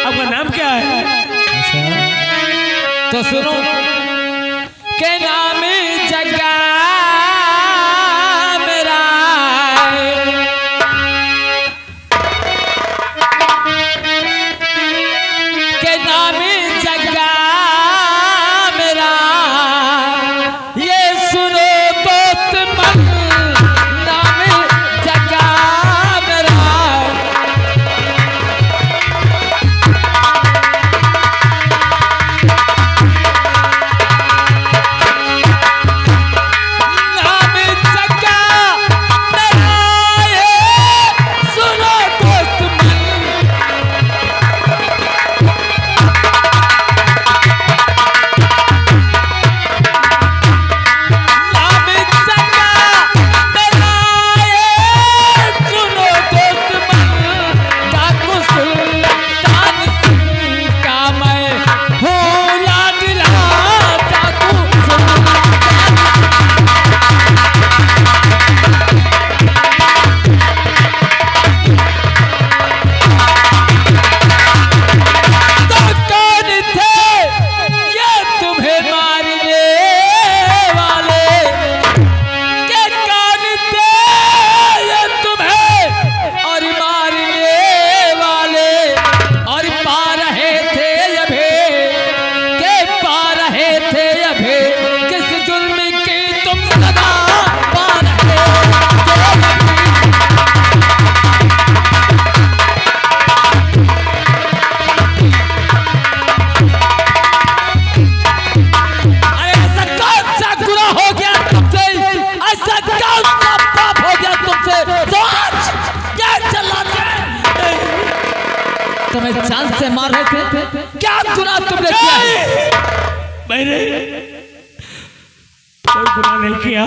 आपका नाम क्या है? तो सुनो के नाम जग्गा मेरा के नाम जग्गा मेरा ये सुनो दोस्त मन नाम जग्गा मेरा तुम्हें चांद से मार रहे थे, क्या गुनाह तुमने किया है? मैंने कोई गुनाह नहीं किया,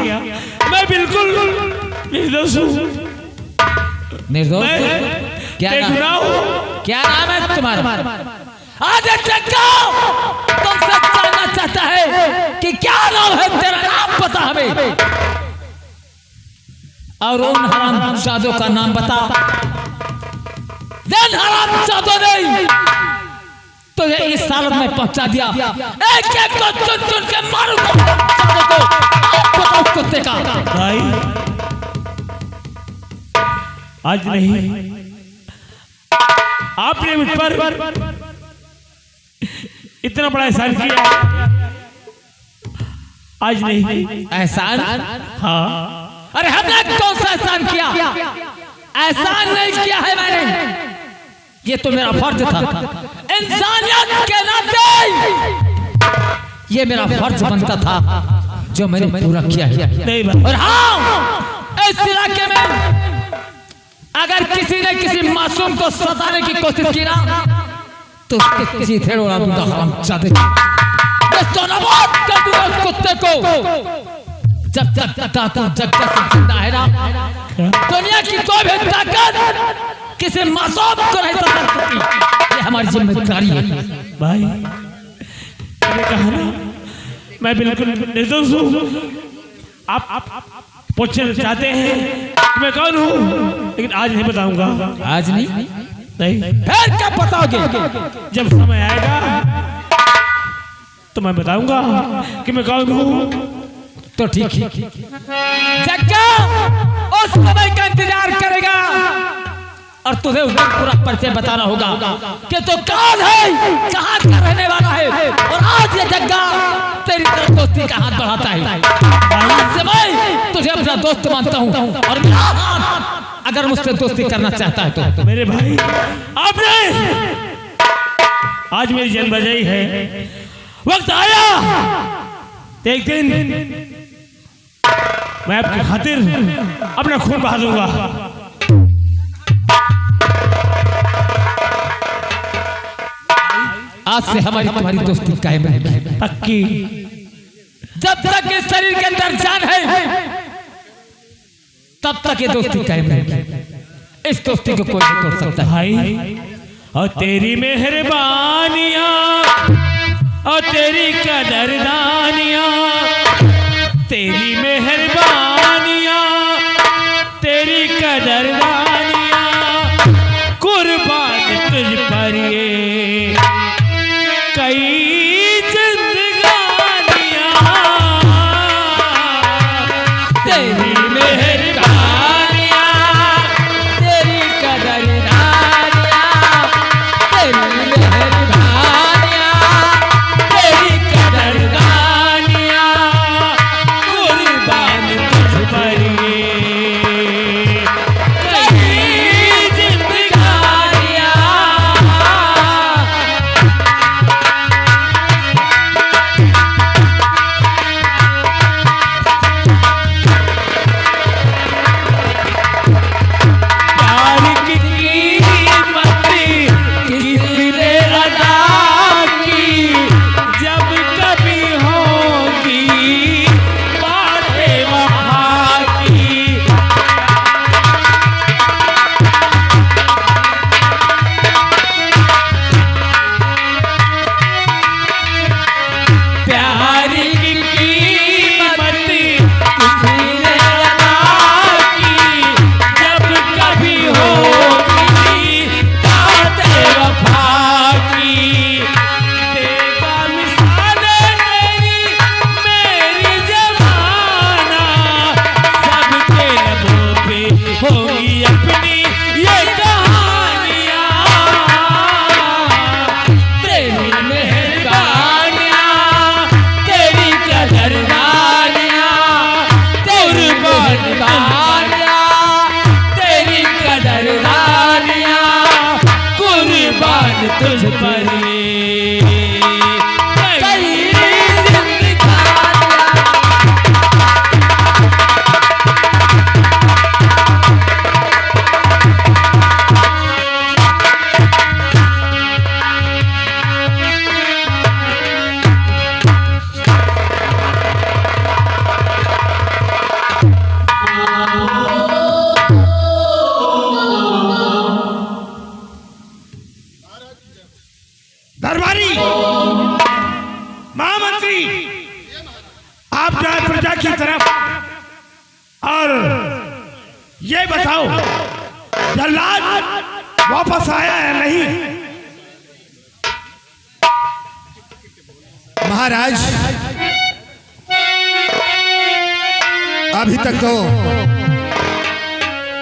मैं बिल्कुल निर्दोष हूँ। निर्दोष? क्या नाम है तुम्हारा? आज जग्गा तुमसे जानना चाहता है कि क्या नाम है तेरा, नाम बता हमें और उन हराम जादों का नाम बता। हराम जादों ने तुझे इस हालत में पहुंचा दिया, एक एक को चुन चुन के मारूंगा को। बताओ कुत्ते का भाई, आज नहीं, आपने मुझ पर इतना बड़ा एहसान किया, आज नहीं। एहसान? हाँ। अरे हमने कौन सा एहसान किया? एहसान नहीं किया है मैंने, ये तो मेरा फर्ज था। इंसानियत के नाते ये मेरा फर्ज बनता था जो मैंने पूरा किया है। और हाँ, इस इलाके में अगर किसी ने किसी मासूम को सताने की कोशिश की ना तो उसके चीथड़े उड़ा दूंगा हरामजादे। कुत्ते को जब तक जग्गा से जिंदा है ना, दुनिया की कोई भी ताकत किसी मासूम को नहीं सता सकती। ये हमारी जिम्मेदारी है। भाई, मैंने कहा ना, मैं बिल्कुल निर्दोष हूँ। आप पूछना चाहते हैं कि मैं कौन हूँ, लेकिन आज नहीं बताऊंगा। आज नहीं? फिर क्या बताओगे? जब समय आएगा तो मैं बताऊंगा कि मैं कौन हूँ। तो ठीक है, जग्गा उस समय का इंतजार करेगा और तुझे उसका पूरा परिचय बताना होगा कि तू कौन है, कहाँ का रहने वाला है। और आज ये जग्गा तेरी तरफ दोस्ती का हाथ बढ़ाता है। आज से मैं तुझे अपना दोस्त मानता हूँ और मेरा हाथ अगर मुझसे दोस्ती करना चाहता है तो। मेरे भाई, आपने आज मेरी जान बचाई है। वक्त आया एक दिन मैं आपकी खातिर अपना खून बहा दूंगा। आज से हमारी तुम्हारी दोस्ती कायम रहेगी, पक्की। जब तक इस शरीर के अंदर जान है तब तक ये दोस्ती कायम रहेगी। इस दोस्ती को कोई नहीं तोड़ सकता। भाई, और तेरी मेहरबानियां और तेरी कदरदानियां, तेरी मेहरबानियां तेरी कदरदानियां, कुर्बान तुझ पर ये तुझ पर दरबारी महामंत्री, आप जाए प्रजा की तरफ और ये बताओ जल्लाद वापस आया है नहीं? महाराज अभी तक तो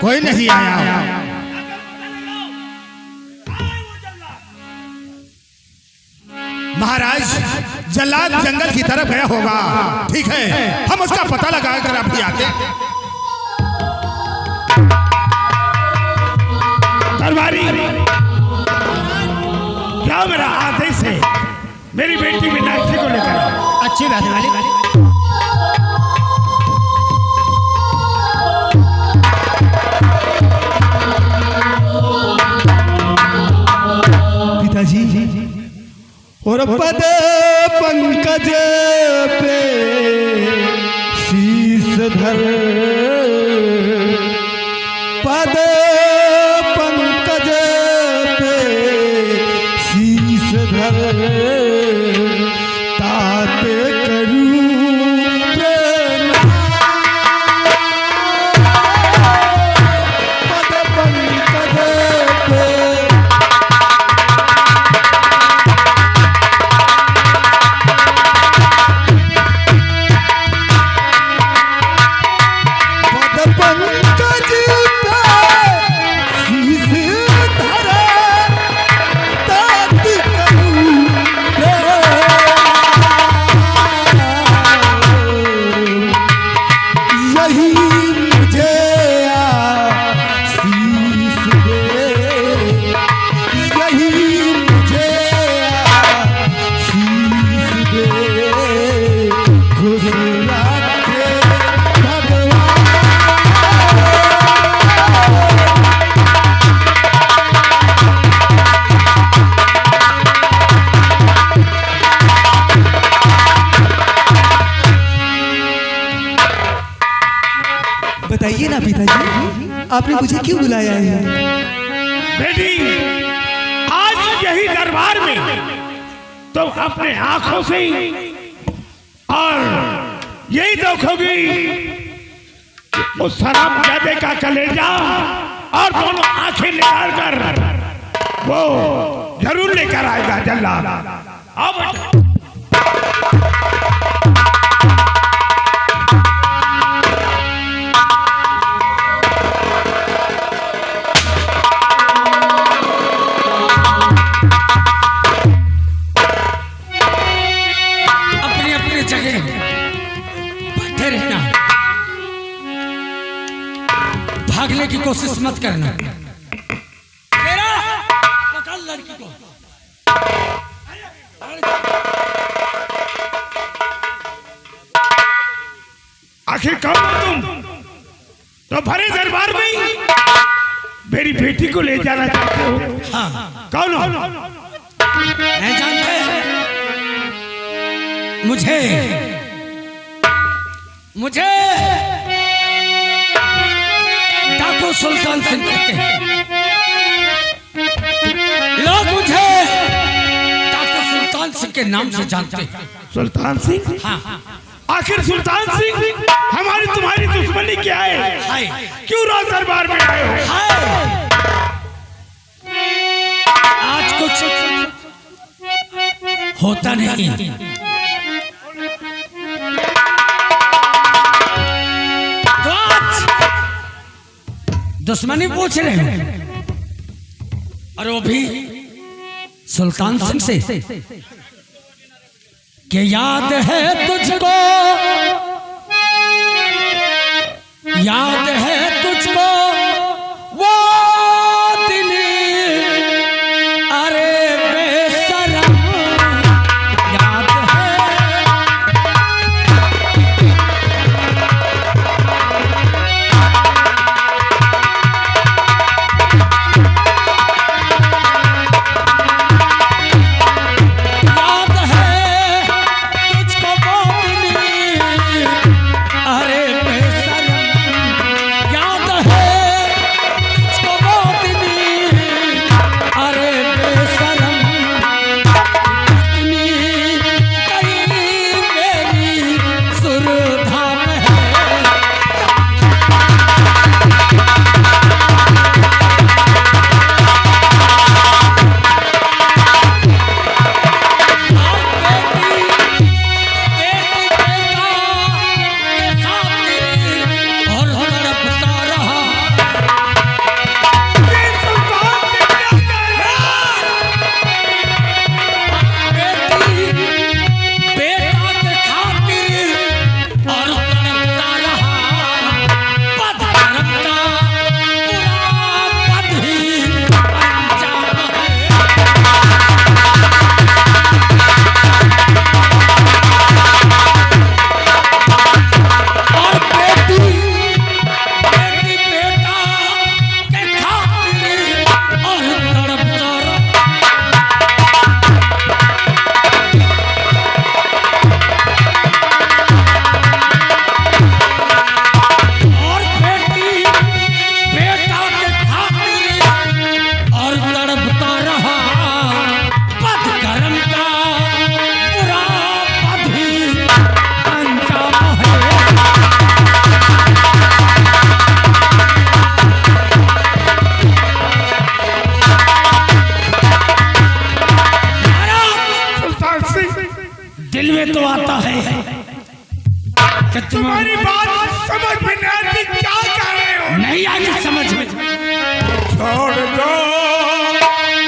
कोई नहीं आया। महाराज जल्लाद जंगल की तरफ गया होगा। ठीक है, हम उसका पता लगा कर अभी आते। दरबारी, क्या मेरा आदेश है? मेरी बेटी मीनाक्षी को लेकर आओ। अच्छी बात है मालिक। पिताजी और पद पंकज पे शीश धर, पद पंकज पे शीश धर, तात करूं प्रेम, पद पंकज पे पंकज पे शीश धर, तात करूं यही मुझे आशीष दे, यही मुझे आशीष दे, खुश रखे भगवान। बताइए ना पिताजी, आपने मुझे क्यों बुलाया है? बेटी, आज यही दरबार में तो अपने आंखों से ही और यही देखोगी कि उस हरामजादे का कलेजा और दोनों आंखें निकाल कर वो जरूर लेकर आएगा जल्लाद। आओ बेटा। अपनी अपनी जगह बैठे रहना, भागने की कोशिश मत करना। तेरा पकड़ लड़की को। आखिर कौन हो तुम? तो भरे दरबार में ही मेरी बेटी को ले जाना चाहते हो? हाँ, कौन हो? नहीं जानते? मुझे मुझे डाकू सुल्तान सिंह कहते हैं। लोग मुझे डाकू सुल्तान सिंह के नाम से जानते हैं। सुल्तान सिंह? हाँ, आखिर सुल्तान सिंह हमारी तुम्हारी दुश्मनी क्या है? हाय क्यों रोज दरबार में आए हो? हाय, आज कुछ होता नहीं। तो आज दुश्मनी पूछ रहे हैं, और वो भी सुल्तान सिंह से, कि याद है तुझको, याद है तुझको वो दिन, अरे रहा पथ कर्म का बुरा पथ ही अंजाम है। सुल्तान सिंह, दिल में तो आता है कि तुम्हारी बात समझ में नहीं आती, क्या कह रहे हो? नहीं आगे समझ में। छोड़ दो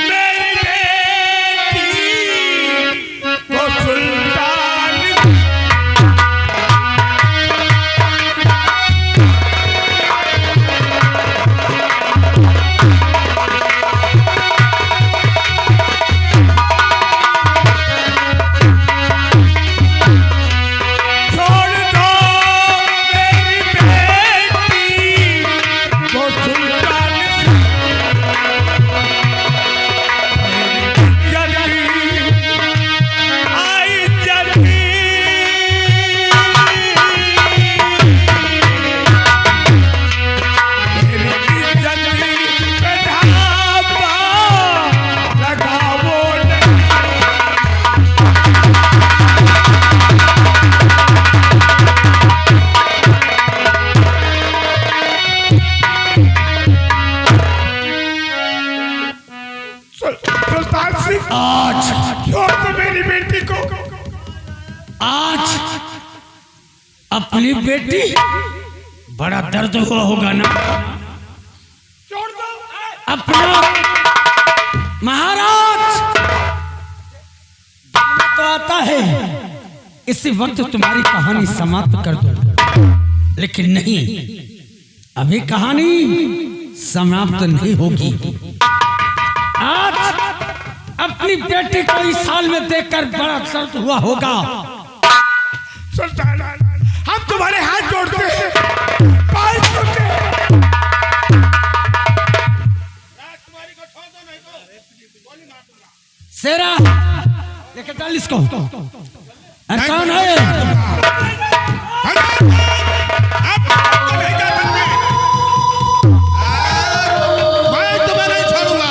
मेरी बेटी को सुल्तान। छोड़ दो मेरी बेटी को सुल्तान। सुल्तान सिंह, आज छोड़ दो मेरी बेटी को। आज अपनी बेटी, बड़ा दर्द हुआ होगा ना। छोड़ दो। अपना महाराज तो आता है इसी वक्त तुम्हारी कहानी समाप्त कर दो, लेकिन नहीं, अभी कहानी समाप्त नहीं होगी। आज अपनी बेटी को इस हाल में देखकर बड़ा दर्द हुआ होगा। सुल्तान, हम तुम्हारे हाथ जोड़ते हैं, पाँव छूते हैं। शेरा लेके चल इसको। कौन है? मैं तुम्हें नहीं छोड़ूंगा।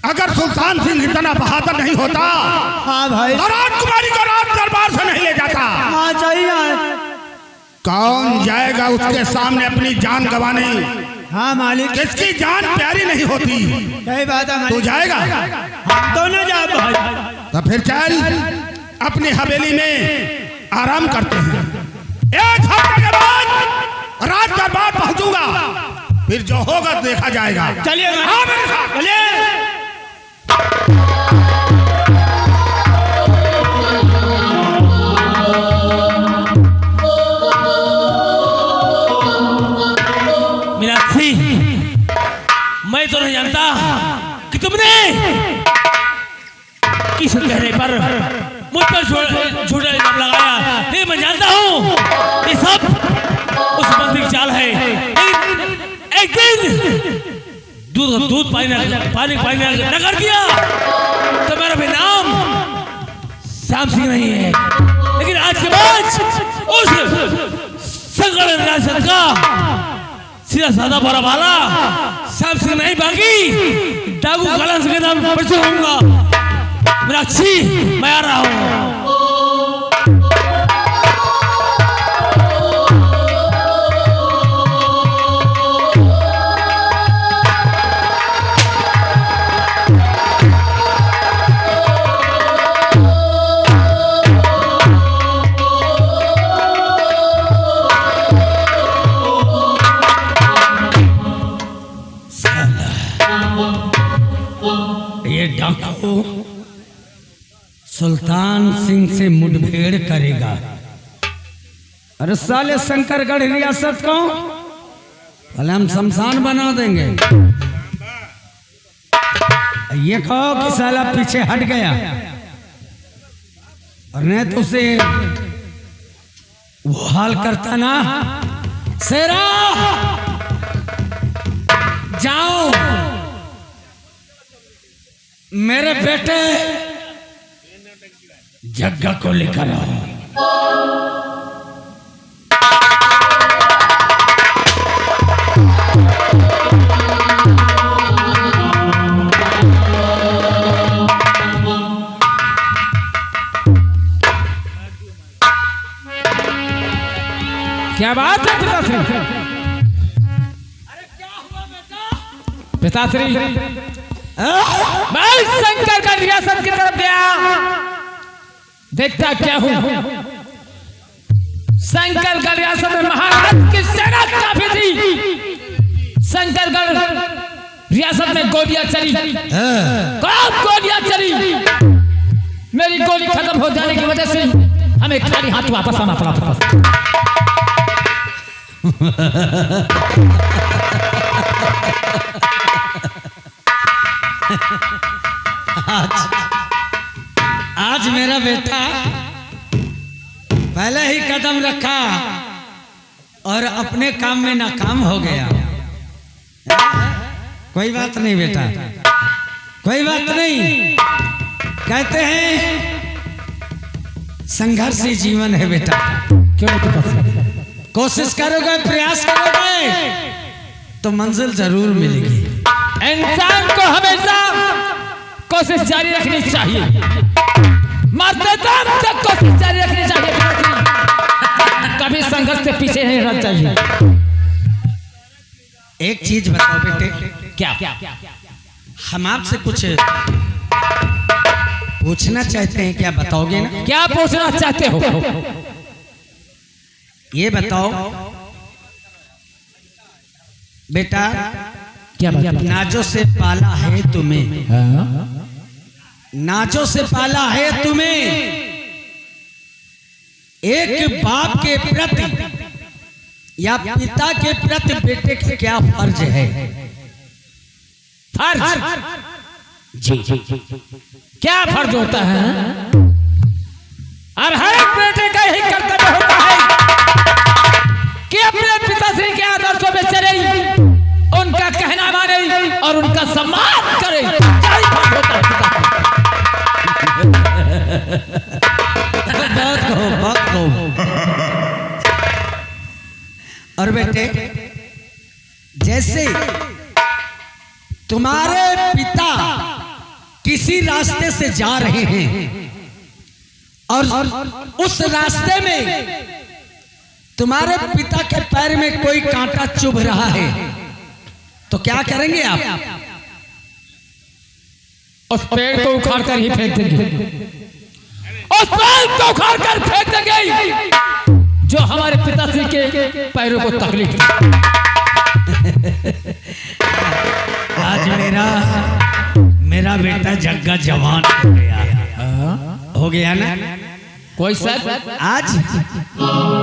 अगर सुल्तान सिंह इतना बहादुर नहीं होता, हाँ भाई, और राजकुमारी को राज दरबार से नहीं ले जाता, हाँ चाहिए। कौन जाएगा उसके सामने अपनी जान गंवाने? हाँ मालिक, किसकी जान प्यारी नहीं होती? सही बात है तू मालिक। जाएगा? हम दोनों जा भाई। तो फिर चल अपनी हवेली में आराम करते हैं। एक हफ्ते के बाद राज दरबार पहुंचूंगा, फिर जो होगा देखा जाएगा। चलिए हाँ मेरे साथ चलिए। मीनाक्षी, मैं तो नहीं जानता कि तुमने किस कहने पर मुझ पर झूठा इल्जाम लगाया। नहीं, मैं जानता हूँ ये सब उस बंदी की चाल है। एक दिन दूध पानी न कर दिया तो मेरा भी नाम श्याम सिंह नहीं है, लेकिन आज के बाद उस संगड़ रियासत का सीधा साधा बड़ा वाला श्याम सिंह नहीं, बाकी डाकू कलंस के नाम पर से होऊंगा। मीनाक्षी, मैं आ रहा हूँ। ये डाकू सुल्तान सिंह से मुठभेड़ करेगा। अरे साले शंकरगढ़ रियासत को पहले हम शमशान बना देंगे। ये कहो कि साला पीछे हट गया, और नहीं तो उसे वो हाल करता ना। शेरा जाओ, मेरे बेटे जग्गा को लेकर आओ। क्या बात है पिताश्री? पिताश्री, मैं शंकरगढ़ रियासत की तरफ गया, देखता क्या हूँ। शंकरगढ़ रियासत में महाराज की सेना काफी थी। शंकरगढ़ रियासत में गोलियां चली, खूब गोलियां चली। मेरी गोली खत्म हो जाने की वजह से हमें खाली हाथ वापस आना पड़ा। आज मेरा बेटा पहले ही कदम रखा और अपने काम में नाकाम हो गया। कोई बात नहीं बेटा, कोई बात नहीं। कहते हैं संघर्षी जीवन है बेटा। क्यों कोशिश करोगे, प्रयास करोगे तो मंजिल जरूर मिलेगी। इंसान को हमेशा कोशिश जारी रखनी चाहिए, मरते दम तक कोशिश जारी रखनी चाहिए। कभी संघर्ष से पीछे नहीं रहना चाहिए। एक चीज बताओ बेटे, क्या? हम आपसे कुछ पूछना चाहते हैं, क्या बताओगे ना? क्या पूछना चाहते हो? ये बताओ बेटा, क्या बात? नाजों से पाला है तुम्हें, नाजों से पाला है तुम्हें। एक बाप के प्रति या पिता के प्रति बेटे का क्या फर्ज है? फर्ज? जी, क्या फर्ज होता है? और हर एक बेटे का यही कर्तव्य होता है कि अपने पिताश्री के आदर्शों में चले, उनका कहना माने और उनका सम्मान करे। यही फर्ज होता है बहुत कहो। और बेटे, जैसे तुम्हारे पिता किसी रास्ते से जा रहे हैं और उस रास्ते में तुम्हारे पिता के पैर में कोई कांटा चुभ रहा है, तो क्या करेंगे आप? उस पेड़ को उखाड़ कर ही फेंक देंगे। उस पेड़ को उखाड़ कर फेंक देंगे जो हमारे पिताश्री के पैरों को तकलीफ। आज मेरा बेटा जग्गा जवान हो गया ना। कोई सर, आज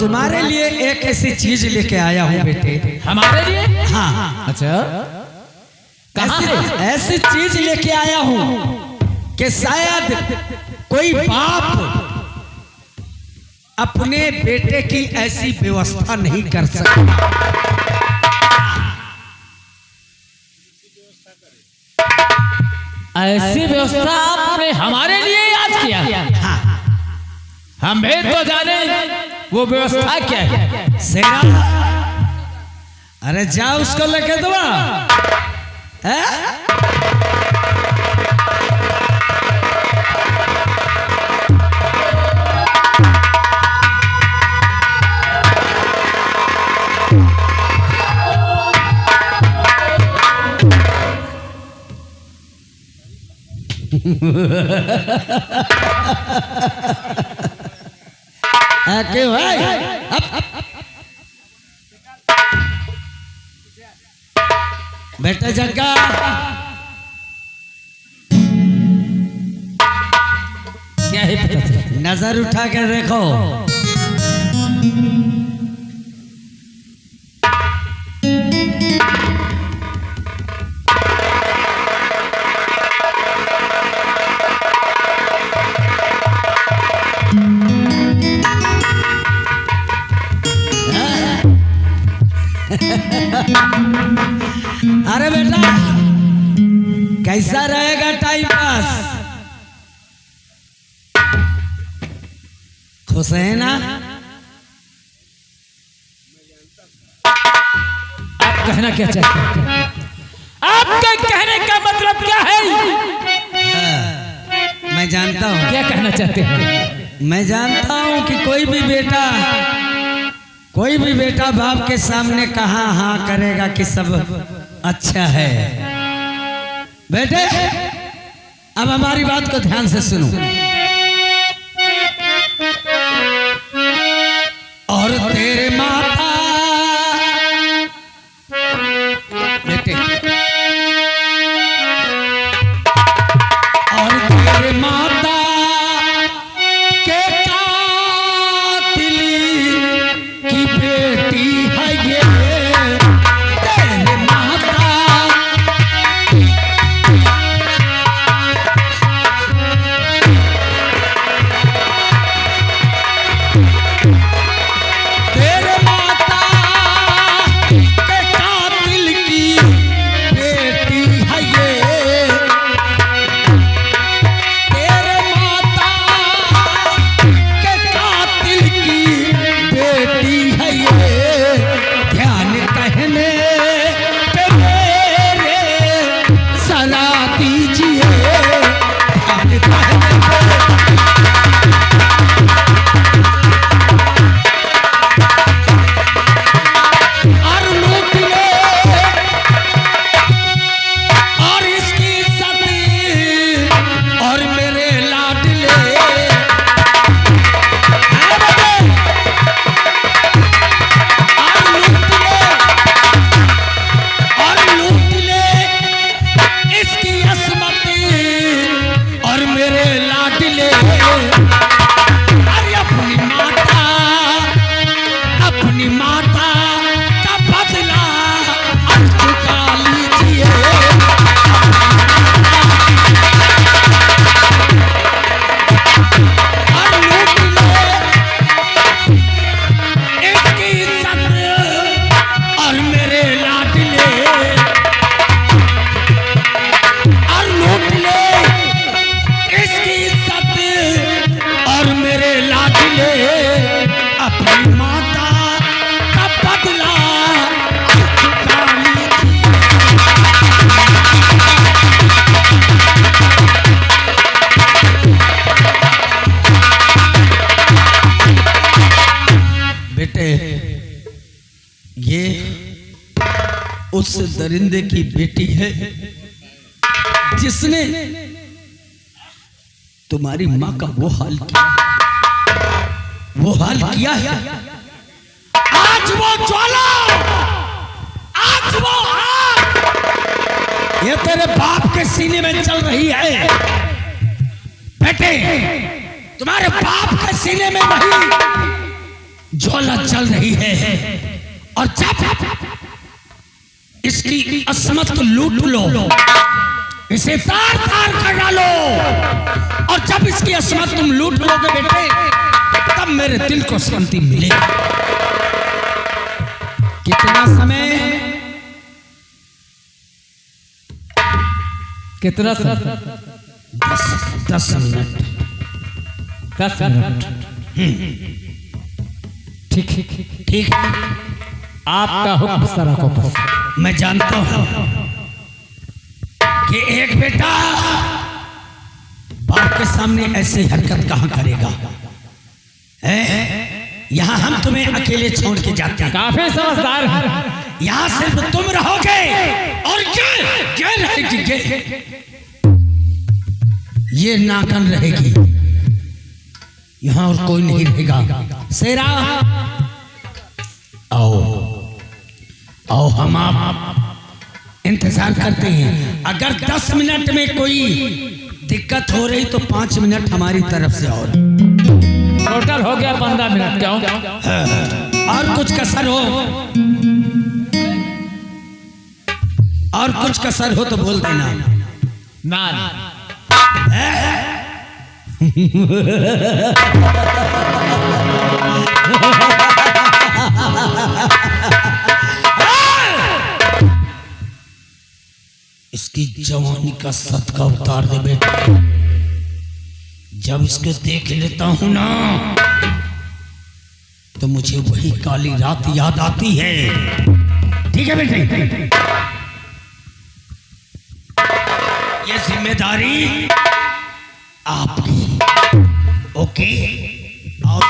तुम्हारे लिए एक ऐसी चीज लेके आया हूँ बेटे। हमारे लिए? हाँ, अच्छा, कहाँ से? ऐसी चीज लेके आया हूँ कि शायद कोई बाप अपने बेटे की ऐसी व्यवस्था नहीं कर सकता। ऐसी व्यवस्था आपने हमारे लिए आज किया? हाँ, हम भेद तो जाने, वो व्यवस्था क्या है? सेरा, अरे जा उसको लेके दवा। क्यों भाई? बेटा जग्गा, क्या है पता चला? नजर उठा के देखो। अरे बेटा कैसा रहेगा टाइम पास? खुश है ना? आप कहना क्या चाहते हैं? आपके कहने का मतलब क्या है? मैं जानता हूँ। क्या कहना चाहते हैं? मैं जानता हूँ कि कोई भी बेटा बाप के सामने कहाँ हाँ करेगा कि सब अच्छा है। बेटे अब हमारी बात को ध्यान से सुनो। और तेरे माता बेटे, और तेरे माता के कातिल की बेटी है ये। तेरे माता तेरे माता के कातिल की बेटी है ये। तेरे माता के कातिल की बेटी है ये। ध्यान कहने पे मेरे सला दीजिए। ध्यान कहने पे और लूट ले और इसकी इज्जत और मेरे लाडले। हाँ बेटे, और लूट ले इसकी असमत और मेरे लाडले। अरे अपनी माता का बदला अब चुका लीजिए। और लूट ले इसकी इज्जत और मेरे लाडले। और लूट ले इसकी इज्जत और मेरे लाडले। अपनी माता का बदला अब चुका लीजिए। बेटे ये उस दरिंदे की बेटी है जिसने तुम्हारी माँ का वो हाल किया है। आज वो ज्वाला, आज वो आग ये तेरे बाप के सीने में चल रही है। बेटे तुम्हारे बाप के सीने में वही ज्वाला चल रही है। और जब इसकी असमत को लूट लो, इसे तार तार कर डालो। और जब इसकी असमत तुम लूट लोगे बेटे, तब मेरे दिल को शांति मिलेगी। कितना समय? कितना समय? 10 मिनट। 10 मिनट। ठीक ठीक, आपका हुक्म सरा को। मैं जानता हूं कि एक बेटा बाप के सामने ऐसी हरकत कहां करेगा। यहां हम तुम्हें अकेले छोड़ के जाते हैं। काफी समझदार है। यहां सिर्फ तुम रहोगे और क्या रहेगी? ये नाकन रहेगी, यहां और कोई नहीं रहेगा। शेरा आओ आओ, हम आप इंतजार करते हैं। अगर 10 मिनट में कोई दिक्कत हो रही तो 5 मिनट हमारी तरफ से और टोटल हो गया 15 मिनट। क्यों? और कुछ कसर हो, और कुछ कसर हो तो बोल देना। ना इसकी जवानी का सदका उतार दे बेटे। जब इसको देख लेता हूं ना तो मुझे वही काली रात याद आती है। ठीक है बेटे, ये जिम्मेदारी आपकी। ओके, आओ।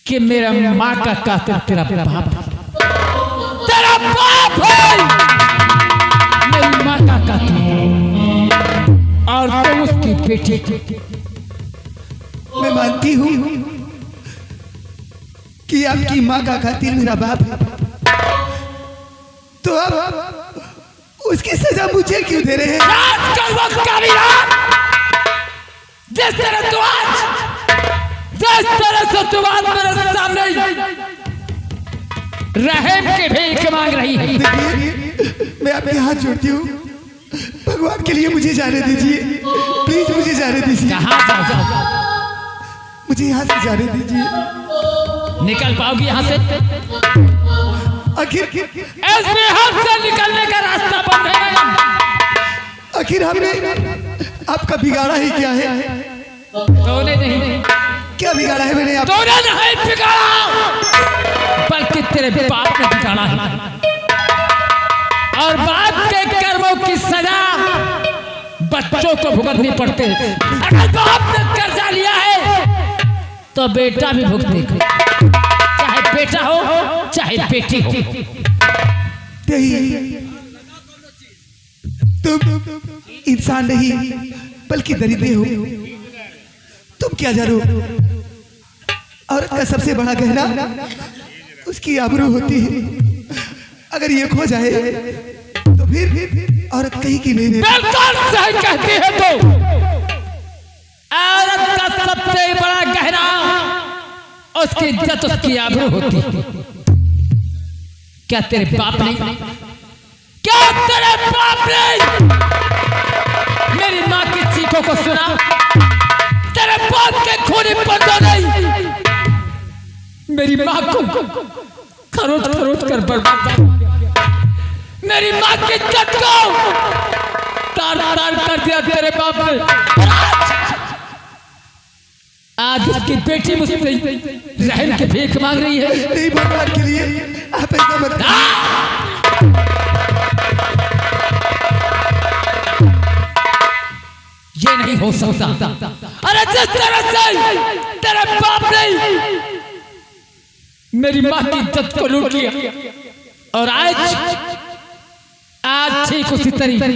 कि मेरा माँ का कातिल तेरा बाप है। मेरी माँ का कातिल और तुम उसकी बेटी। मैं मानती हूँ कि आपकी माँ का कातिल मेरा बाप है, तो अब उसकी सजा मुझे क्यों दे रहे हैं? जिस तरह से तुम आज मेरे सामने रहम के भीख मांग रही है। देखिए, मैं आपके हाथ जोड़ती हूँ, भगवान के लिए मुझे जाने दीजिए, प्लीज मुझे जाने दीजिए। कहाँ जाओ? मुझे यहाँ से जाने दीजिए। निकल पाओगी यहाँ से? आखिर इसमें हमसे निकलने का रास्ता बंद है। आखिर हमने आपका बिगाड़ा ही क्या है? तूने नहीं, क्या बिगाड़ा है मैंने? आप तूने नहीं बिगाड़ा, बल्कि तेरे बाप ने बिगाड़ा है। और बाप के कर्मों की सजा बच्चों को भुगतनी पड़ती है। अगर बाप ने कर्जा लिया है तो बेटा भी भुगतेगा, चाहे बेटा हो चाहे बेटी हो। नहीं, तुम इंसान नहीं बल्कि दरिद्र हो। तुम क्या जानो, औरत का सबसे बड़ा गहना उसकी आबरू होती है। अगर ये खो जाए तो फिर औरत कहीं की नहीं। बिल्कुल सही कहती है तो। औरत का सबसे बड़ा गहना उसकी इज्जत, उसकी आबरू होती है। क्या तेरे बाप ने मेरी माँ की चीखों को सुना? तेरे बाप के खूनी बंदों नहीं मेरी माँ को खरोच खरोच कर बर्बाद कर दिया। मेरी माँ की इज्जत को तार तार कर दिया तेरे बाप ने। आज उसकी बेटी मुझसे रहम की भीख मांग रही है। नहीं, भगवान के लिए आप ऐसा मत ये नहीं हो सकता। अरे जिस तरह से तेरे बाप ने मेरी माँ की इज्जत को लूट लिया और आज ठीक उसी तरीके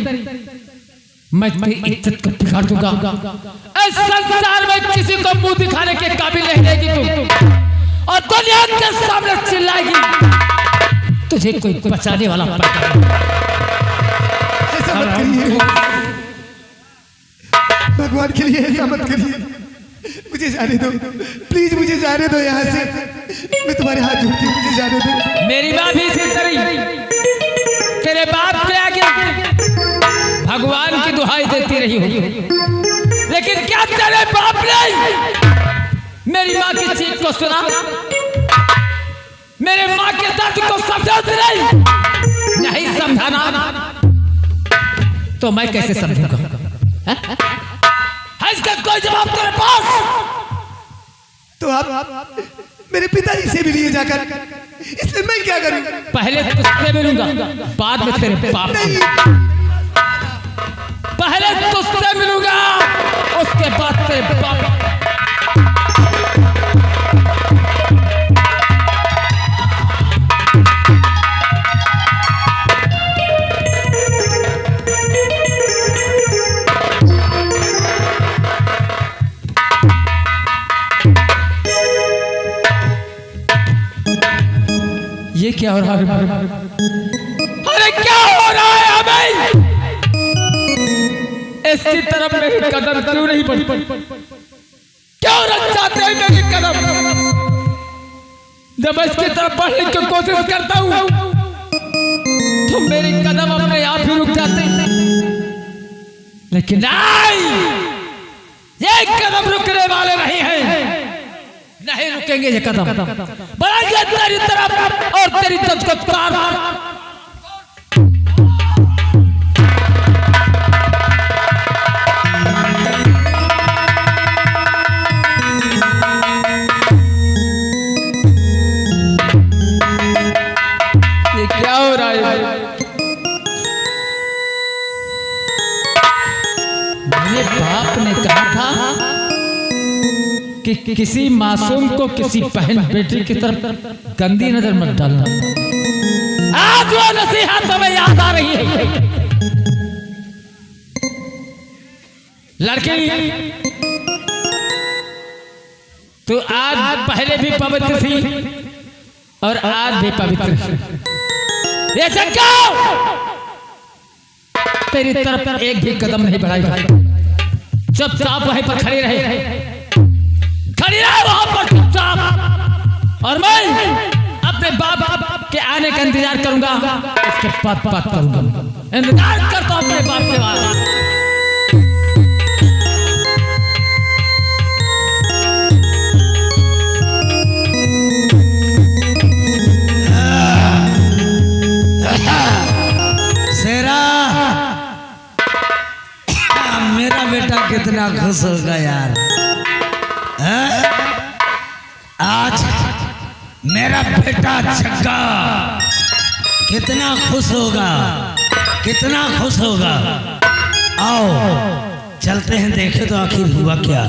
मैं तेरी इज्जत को बिगाड़ दूंगा। इस संसार में किसी को मुंह दिखाने के काबिल नहीं रहेगी तुम, और दुनिया के सामने चिल्लाएगी तुझे कोई बचाने वाला पड़ेगा। ऐसा मत करिए, भगवान के लिए ऐसा मत करिए। मुझे जाने दो प्लीज, मुझे जाने दो यहाँ से। मैं तुम्हारे हाथ जोड़ती हूँ, मुझे जाने दो। मेरी माँ भी इसी तरह तेरे बाप के आगे भगवान की दुहाई देती रही होगी, लेकिन क्या तेरे बाप ने मेरी माँ की चीख को सुना? मेरे माँ के दर्द को समझा नहीं समझाना तो मैं कैसे समझूंगा? है इसका कोई जवाब तेरे पास? तो आप मेरे पिताजी से मिलिए जाकर, इसमें मैं क्या करूं? पहले तुझसे मिलूंगा, बाद में तेरे बाप से। पहले तुझसे मिलूंगा, उसके बाद तेरे बाप। ये क्या हो रहा है? अरे क्या हो रहा है हमें? इसकी तरफ मेरी कदम क्यों नहीं बढ़ती? क्यों रख जाते हैं मेरी कदम? जब इसकी तरफ बढ़ने की कोशिश करता हूँ तो मेरी कदम अपने आप ही रुक जाते हैं, लेकिन नहीं, ये कदम रुकने वाले नहीं हैं। नहीं रुकेंगे ये कदम, बढ़ेंगे तेरी तरफ और तेरी दर्द को तार ये क्या हो रहा है? मेरे बाप ने कहा था कि किसी मासूम को किसी बहन बेटी की तरफ गंदी नजर मत डालना। आज वो नसीहत हमें याद आ रही है। लड़की तो आज पहले भी पवित्र थी और आज भी पवित्र है। ये जग्गा तेरी तरफ एक भी कदम नहीं बढ़ाएगा। चुपचाप वहीं पर खड़ी रहे, वहां पर चुपचाप, और मैं अपने बाप के आने का इंतजार करूंगा। उसके बाद बात करूंगा। इंतजार करता हूं अपने बाप के बाद। शेरा, मेरा बेटा कितना खुश होगा यार। आज मेरा बेटा जग्गा कितना खुश होगा, कितना खुश होगा। आओ चलते हैं, देखे तो आखिर हुआ क्या।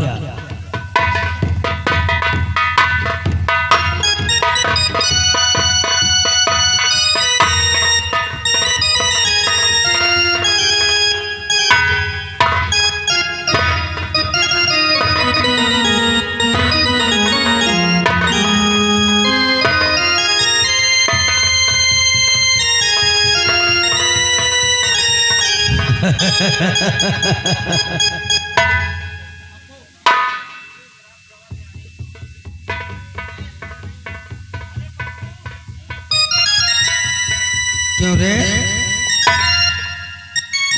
क्यों रे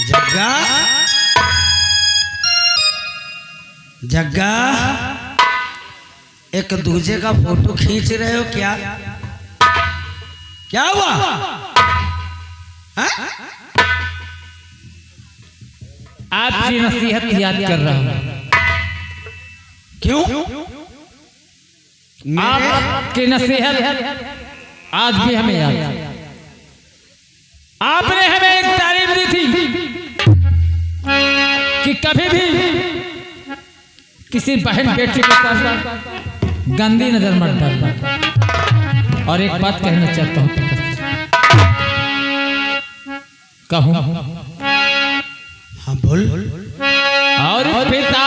जग्गा, जग्गा एक दूजे का फोटो खींच रहे हो क्या? क्या हुआ? आपकी नसीहत याद कर रहा हूं। क्यों? आपकी नसीहत आज भी हमें याद है। आपने हमें एक तारीफ दी थी कि कभी भी किसी बहन बेटी के साथ गंदी नजर मत डालना। और एक बात कहना चाहता हूं, कहूं? हाँ बोल। और पिता